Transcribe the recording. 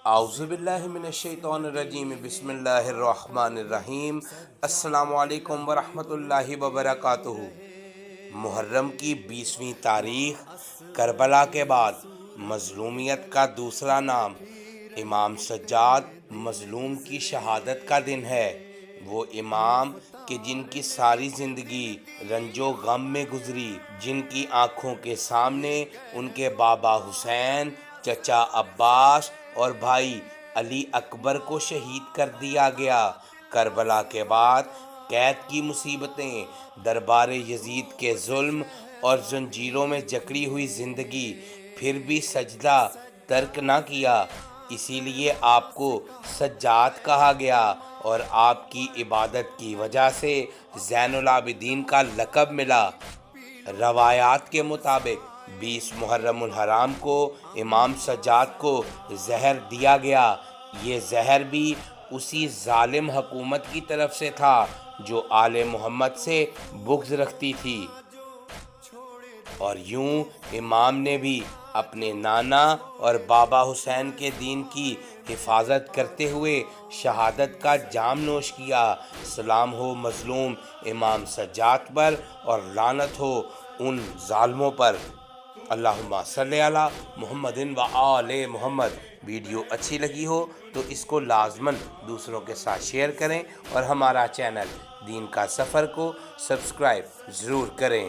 اعوذ باللہ من الشیطان الرجیم، بسم اللہ الرحمن الرحیم۔ السلام علیکم ورحمۃ اللہ وبرکاتہ۔ محرم کی 20ویں تاریخ، کربلا کے بعد مظلومیت کا دوسرا نام، امام سجاد مظلوم کی شہادت کا دن ہے۔ وہ امام کہ جن کی ساری زندگی رنج و غم میں گزری، جن کی آنکھوں کے سامنے ان کے بابا حسین، چچا عباس اور بھائی علی اکبر کو شہید کر دیا گیا۔ کربلا کے بعد قید کی مصیبتیں، دربار یزید کے ظلم اور زنجیروں میں جکڑی ہوئی زندگی، پھر بھی سجدہ ترک نہ کیا۔ اسی لیے آپ کو سجاد کہا گیا اور آپ کی عبادت کی وجہ سے زین العابدین کا لقب ملا۔ روایات کے مطابق 20 محرم الحرام کو امام سجاد کو زہر دیا گیا۔ یہ زہر بھی اسی ظالم حکومت کی طرف سے تھا جو آل محمد سے بغض رکھتی تھی، اور یوں امام نے بھی اپنے نانا اور بابا حسین کے دین کی حفاظت کرتے ہوئے شہادت کا جام نوش کیا۔ سلام ہو مظلوم امام سجاد پر اور لعنت ہو ان ظالموں پر۔ اللہم صلی علی محمد و آل محمد۔ ویڈیو اچھی لگی ہو تو اس کو لازماً دوسروں کے ساتھ شیئر کریں اور ہمارا چینل دین کا سفر کو سبسکرائب ضرور کریں۔